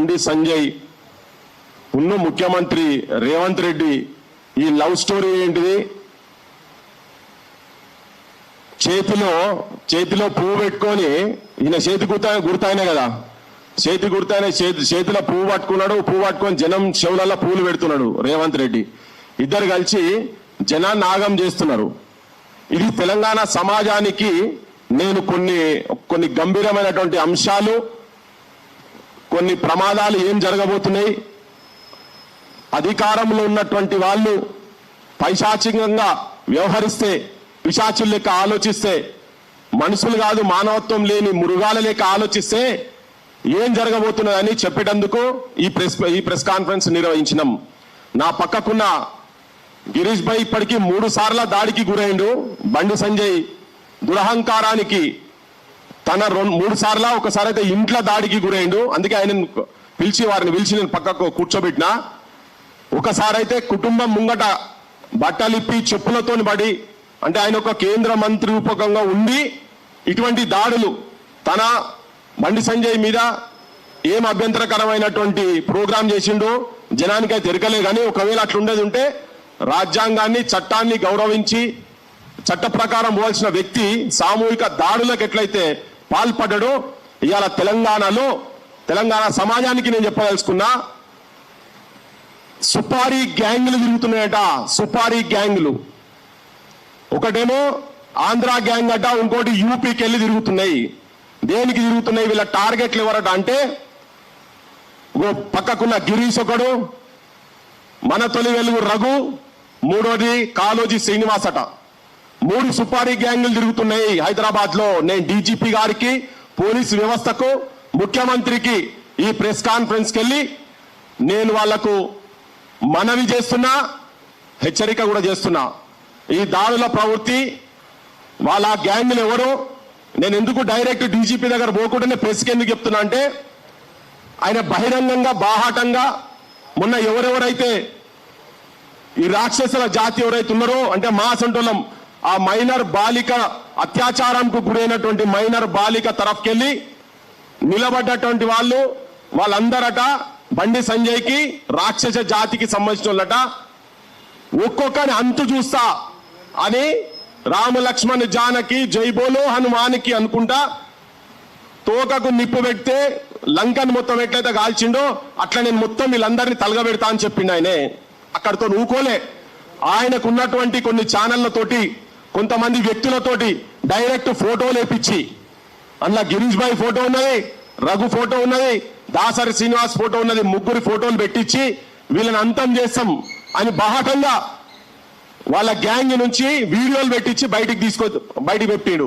బండి సంజయ్ ఉన్ను ముఖ్యమంత్రి రేవంత్ రెడ్డి ఈ లవ్ స్టోరీ ఏంటిది? చేతిలో పువ్వు పెట్టుకొని ఈయన చేతి గుర్తాయనే కదా, చేతిలో పువ్వు పట్టుకున్నాడు. పువ్వు పట్టుకొని జనం చెవులలో పువ్వులు పెడుతున్నాడు రేవంత్ రెడ్డి. ఇద్దరు కలిసి జనాన్ని ఆగం చేస్తున్నారు. ఇది తెలంగాణ సమాజానికి నేను కొన్ని గంభీరమైనటువంటి అంశాలు, కొన్ని ప్రమాదాలు ఏం జరగబోతున్నాయి, అధికారంలో ఉన్నటువంటి వాళ్ళు పైశాచికంగా వ్యవహరిస్తే, పిశాచులు లెక్క ఆలోచిస్తే, మనుషులు కాదు మానవత్వం లేని మృగాల లెక్క ఆలోచిస్తే ఏం జరగబోతున్నదని చెప్పేటందుకు ఈ ప్రెస్ కాన్ఫరెన్స్ నిర్వహించినాం. నా పక్కకున్న గిరీష్ భాయ్ ఇప్పటికీ 3 సార్ల దాడికి గురైండు. బండి సంజయ్ దురహంకారానికి తన 3 సార్ల, ఒకసారి అయితే ఇంట్లో దాడికి గురైండు. అందుకే ఆయన వారిని పిలిచి నేను పక్కకు కూర్చోబెట్టినా. ఒకసారి అయితే కుటుంబం ముంగట బట్టలిప్పి చెప్పులతోని పడి, అంటే ఆయన ఒక కేంద్ర మంత్రి రూపకంగా ఉండి ఇటువంటి దాడులు తన బండి సంజయ్ మీద ఏం అభ్యంతరకరమైనటువంటి ప్రోగ్రాం చేసిండో జనానికైతే ఎరకలే. కానీ ఒకవేళ అట్లుండేది ఉంటే రాజ్యాంగాన్ని, చట్టాన్ని గౌరవించి చట్ట ప్రకారం పోవాల్సిన వ్యక్తి సామూహిక దాడులకు ఎట్లయితే పాల్పడ్డాడో, ఇవాళ తెలంగాణ సమాజానికి నేను చెప్పదలుచుకున్నా, సుపారీ గ్యాంగులు తిరుగుతున్నాయట. సుపారీ గ్యాంగులు ఒకటేమో ఆంధ్ర గ్యాంగ్ అట, ఇంకోటి యూపీకి వెళ్ళి తిరుగుతున్నాయి. దేనికి తిరుగుతున్నాయి? వీళ్ళ టార్గెట్లు ఎవరట అంటే, పక్కకున్న గిరీష్ ఒకడు, మన తొలి వెలుగు రఘు, మూడోది కాలోజీ శ్రీనివాస్ అట. 3 సుపారీ గ్యాంగులు తిరుగుతున్నాయి హైదరాబాద్ లో. నేను డీజీపీ గారికి, పోలీసు వ్యవస్థకు, ముఖ్యమంత్రికి ఈ ప్రెస్ కాన్ఫరెన్స్కి వెళ్ళి నేను వాళ్లకు మనవి చేస్తున్నా, హెచ్చరిక కూడా చేస్తున్నా. ఈ దాడుల ప్రవృత్తి, వాళ్ళ గ్యాంగులు ఎవరు, నేను ఎందుకు డైరెక్ట్ డీజీపీ దగ్గర పోకుండానే ప్రెస్కి ఎందుకు చెప్తున్నా అంటే, ఆయన బహిరంగంగా బాహాటంగా మొన్న ఎవరెవరైతే ఈ రాక్షసుల జాతి ఎవరైతే ఉన్నారో, అంటే మా సొంటోళ్ళం, ఆ మైనర్ బాలిక అత్యాచారంకు గురైనటువంటి మైనర్ బాలిక తరఫుకెళ్ళి నిలబడ్డటువంటి వాళ్ళందరట బండి సంజయ్కి, రాక్షస జాతికి సంబంధించిన వాళ్ళట. ఒక్కొక్కని అంతు చూస్తా అని రామ లక్ష్మణ్ జానకి జైబోలో హనుమానికి అనుకుంటా తోకకు నిప్పు పెడితే లంకను మొత్తం ఎట్లయితే కాల్చిండో అట్లా నేను మొత్తం వీళ్ళందరినీ తలగబెడతా అని చెప్పిండు ఆయనే. అక్కడితో ఊకోలే. ఆయనకు ఉన్నటువంటి కొన్ని ఛానళ్లతోటి, కొంతమంది వ్యక్తులతోటి డైరెక్ట్ ఫోటోలు వేపించి, అందులో గిరీష్ భాయ్ ఫోటో ఉన్నది, రఘు ఫోటో ఉన్నది, దాసరి శ్రీనివాస్ ఫోటో ఉన్నది, 3 ఫోటోలు పెట్టించి వీళ్ళని అంతం చేస్తాం అని బాహటంగా వాళ్ళ గ్యాంగ్ నుంచి వీడియోలు పెట్టించి బయటికి పెట్టాడు.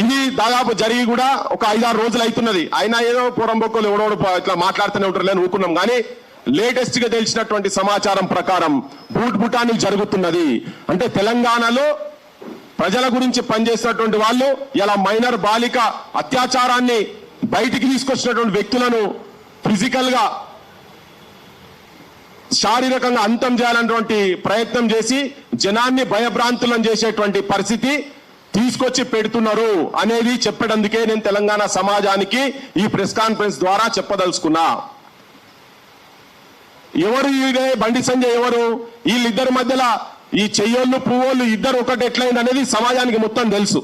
ఇది దాదాపు జరిగి కూడా ఒక 5-6 రోజులు అవుతున్నది. అయినా ఏదో పూరంబొక్కలు ఎవడోడు ఇట్లా మాట్లాడుతూనే ఉంటారు లేని ఊరుకున్నాం. కానీ లేటెస్ట్ గా తెలిసినటువంటి సమాచారం ప్రకారం బూటాని జరుగుతున్నది. అంటే తెలంగాణలో ప్రజల గురించి పనిచేసినటువంటి వాళ్ళు ఇలా మైనర్ బాలిక అత్యాచారాన్ని బయటికి తీసుకొచ్చినటువంటి వ్యక్తులను ఫిజికల్ గా, శారీరకంగా అంతం చేయాలన్నటువంటి ప్రయత్నం చేసి జనాన్ని భయభ్రాంతులను చేసేటువంటి పరిస్థితి తీసుకొచ్చి పెడుతున్నారు అనేది చెప్పడందుకే నేను తెలంగాణ సమాజానికి ఈ ప్రెస్ కాన్ఫరెన్స్ ద్వారా చెప్పదలుచుకున్నా. ఎవరు ఇదే బండి సంజయ్ ఎవరు? వీళ్ళిద్దరి మధ్యలో ఈ చెయ్యోళ్ళు పువ్వులు ఇద్దరు ఒకటి ఎట్లయింది అనేది సమాజానికి మొత్తం తెలుసు.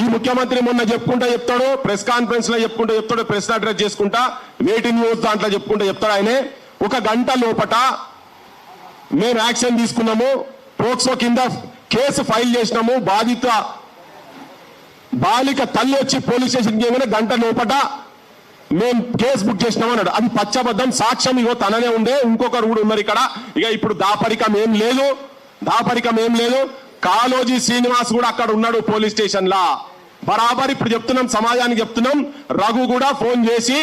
ఈ ముఖ్యమంత్రి మొన్న చెప్తాడు, ప్రెస్ కాన్ఫరెన్స్ లో చెప్తాడు, ప్రెస్ అడ్రస్ చేసుకుంటా, వేటి న్యూస్ దాంట్లో చెప్తాడు ఆయనే. 1 గంట లోపట మేము యాక్షన్ తీసుకున్నాము, పోక్సో కింద కేసు ఫైల్ చేసినాము, బాలిక తల్లి వచ్చి పోలీస్ స్టేషన్ చేయగానే గంట లోపట మేము కేసు బుక్ చేసినాం అన్నాడు. అది పచ్చబద్ధం. సాక్ష్యం ఇగో తననే ఉండే, ఇంకొకరు కూడా ఉన్నారు ఇక్కడ. ఇప్పుడు దాపరికం ఏం లేదు. కాలోజీ శ్రీనివాస్ కూడా అక్కడ ఉన్నాడు పోలీస్ స్టేషన్ లా. బరాబర్ ఇప్పుడు చెప్తున్నాం, సమాజానికి చెప్తున్నాం. రఘు కూడా ఫోన్ చేసి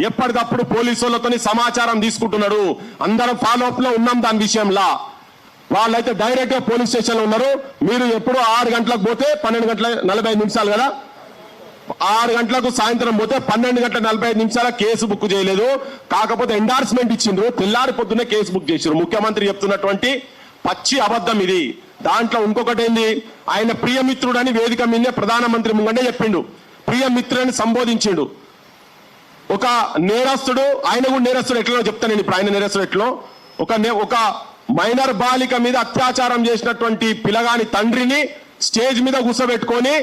ఎప్పటికప్పుడు పోలీసు వాళ్ళతో సమాచారం తీసుకుంటున్నాడు. అందరం ఫాలో అప్ లో ఉన్నాం దాని విషయంలో. వాళ్ళైతే డైరెక్ట్ గా పోలీస్ స్టేషన్ లో ఉన్నారు. మీరు ఎప్పుడు 6 గంటలకు పోతే 12:45 కదా, 6 గంటలకు సాయంత్రం పోతే 12:45 కేసు బుక్ చేయలేదు. కాకపోతే ఎండార్స్మెంట్ ఇచ్చిండ్రు, తెల్లారి పొద్దున్నే కేసు బుక్ చేసిండ్రు. ముఖ్యమంత్రి చెప్తున్నటువంటి పచ్చి అబద్ధం ఇది. దాంట్లో ఇంకొకటి ఏంది, ఆయన ప్రియమిత్రుడని వేదిక మీదే ప్రధానమంత్రి ముంగండే చెప్పిండు, ప్రియమిత్రుని సంబోధించిండు. ఒక నేరస్తుడు, ఆయన కూడా నేరస్తుడు ఎట్లా చెప్తాను నేను ఇప్పుడు, ఆయన నేరస్తుడు ఎట్లో ఒక మైనర్ బాలిక మీద అత్యాచారం చేసినటువంటి పిల్లగాని తండ్రిని స్టేజ్ మీద కూర్చోబెట్టుకొని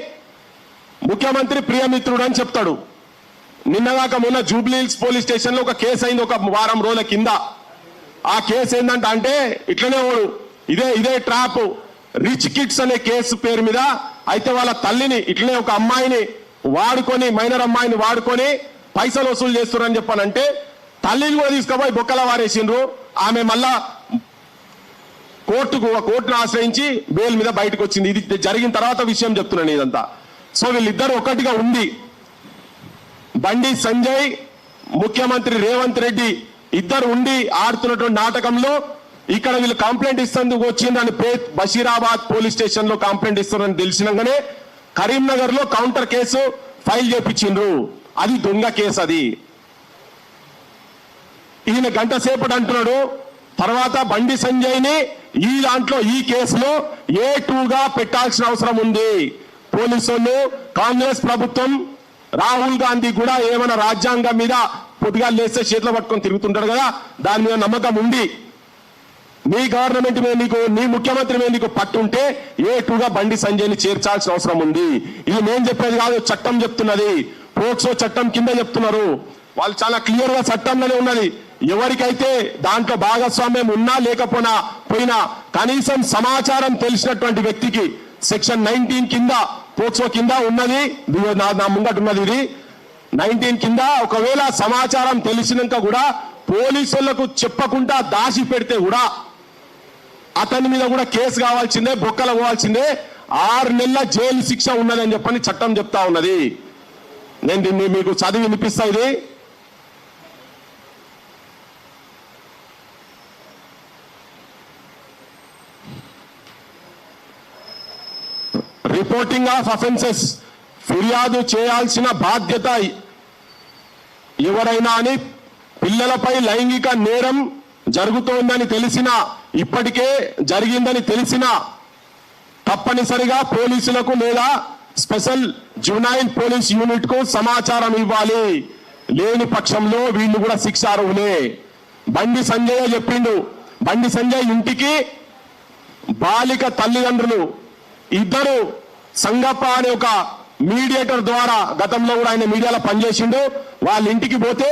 ముఖ్యమంత్రి ప్రియమిత్రుడు అని చెప్తాడు. నిన్నగాక మొన్న జూబ్లీ హిల్స్ పోలీస్ స్టేషన్ లో ఒక కేసు అయింది ఒక వారం రోజుల కింద. ఆ కేసు ఏంటంటే అంటే ఇట్లనే ఇదే ట్రాప్ రిచ్ కిడ్స్ అనే కేసు పేరు మీద అయితే వాళ్ళ తల్లిని ఇట్లనే ఒక అమ్మాయిని వాడుకొని, మైనర్ అమ్మాయిని వాడుకొని పైసలు వసూలు చేస్తున్నారని చెప్పానంటే తల్లిని కూడా తీసుకుపోయి బొక్కల వారేసిండ్రు. ఆమె మళ్ళా కోర్టును ఆశ్రయించి బెయిల్ మీద బయటకు వచ్చింది. ఇది జరిగిన తర్వాత విషయం చెప్తున్నాను ఇదంతా. సో వీళ్ళిద్దరు ఒకటిగా ఉంది. బండి సంజయ్, ముఖ్యమంత్రి రేవంత్ రెడ్డి ఇద్దరు ఉండి ఆడుతున్నటువంటి నాటకంలో ఇక్కడ వీళ్ళు కంప్లైంట్ ఇస్తేందుకు వచ్చిందని బషీరాబాద్ పోలీస్ స్టేషన్ లో కంప్లైంట్ ఇస్తున్నారని తెలిసినాగానే కరీంనగర్ లో కౌంటర్ కేసు ఫైల్ చేపించిండ్రు. అది దొంగ కేసు. అది ఈయన గంట సేపటి అంటున్నాడు. తర్వాత బండి సంజయ్ ని ఈ కేసులో A2గా పెట్టాల్సిన అవసరం ఉంది. పోలీసులు, కాంగ్రెస్ ప్రభుత్వం, రాహుల్ గాంధీ కూడా ఏమైనా రాజ్యాంగం మీద పొద్దుగా లేస్తే చేతిలో పట్టుకొని తిరుగుతుంటాడు కదా, దాని మీద నమ్మకం ఉంది. నీ గవర్నమెంట్ మీద నీకు, నీ ముఖ్యమంత్రి మీద నీకు పట్టుంటే A2గా బండి సంజయ్ని చేర్చాల్సిన అవసరం ఉంది. ఇది నేను చెప్పేది కాదు, చట్టం చెప్తున్నది. పోక్సో చట్టం కింద చెప్తున్నారు వాళ్ళు. చాలా క్లియర్ గా చట్టంలోనే ఉన్నది. ఎవరికైతే దాంట్లో భాగస్వామ్యం ఉన్నా లేకపోయినా కనీసం సమాచారం తెలిసినటువంటి వ్యక్తికి సెక్షన్ 19 కింద, పోక్సో కింద ఉన్నది. నా ముంగట ఉన్నది ఇది 19 కింద. ఒకవేళ సమాచారం తెలిసినాక కూడా పోలీసులకు చెప్పకుండా దాచి పెడితే కూడా అతని మీద కూడా కేసు కావాల్సిందే, బొక్కలు పోవాల్సిందే, 6 నెలల జైలు శిక్ష ఉన్నదని చెప్పని చట్టం చెప్తా ఉన్నది. నేను దీన్ని మీకు చదివి వినిపిస్తా. ఇది రిపోర్టింగ్ ఆఫ్ అఫెన్సెస్, ఫిర్యాదు చేయాల్సిన బాధ్యత ఎవరైనా అని, పిల్లలపై లైంగిక నేరం జరుగుతోందని తెలిసినా, ఇప్పటికే జరిగిందని తెలిసినా తప్పనిసరిగా పోలీసులకు లేదా స్పెషల్ జువెనైల్ పోలీస్ యూనిట్ కు సమాచారం ఇవ్వాలి. లేని పక్షంలో వీళ్ళు కూడా శిక్షార్హులే. బండి సంజయ్ చెప్పిండు. బండి సంజయ్ ఇంటికి బాలిక తల్లిదండ్రులు ఇద్దరు సంగప్ప అనే ఒక మీడియేటర్ ద్వారా, గతంలో కూడా ఆయన మీడియాలో పనిచేసిండు, వాళ్ళ ఇంటికి పోతే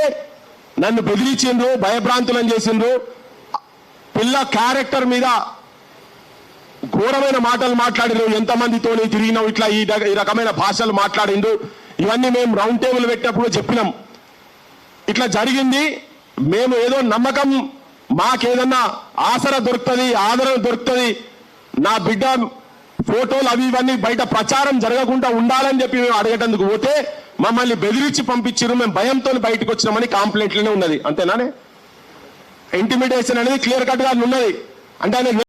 నన్ను బెదిరించిండ్రు, భయభ్రాంతులను చేసిండ్రు. పిల్ల క్యారెక్టర్ మీద ఘోరమైన మాటలు మాట్లాడిండ్రు. ఎంతమందితో తిరిగినావు, ఇట్లా ఈ రకమైన భాషలు మాట్లాడిండు. ఇవన్నీ మేము రౌండ్ టేబుల్ పెట్టినప్పుడు చెప్పినాం. ఇట్లా జరిగింది. మేము ఏదో నమ్మకం, మాకేదన్నా ఆసరా దొరుకుతుంది, ఆదరణ దొరుకుతుంది, నా బిడ్డ ఫోటోలు అవి ఇవన్నీ బయట ప్రచారం జరగకుండా ఉండాలని చెప్పి మేము అడగటందుకు పోతే మమ్మల్ని బెదిరించి పంపించారు. మేము భయంతో బయటకు వచ్చినామని కంప్లైంట్లోనే ఉన్నది. అంతేనానే? ఇంటిమిడేషన్ అనేది క్లియర్ కట్ గా ఉన్నది. అంటే ఆయన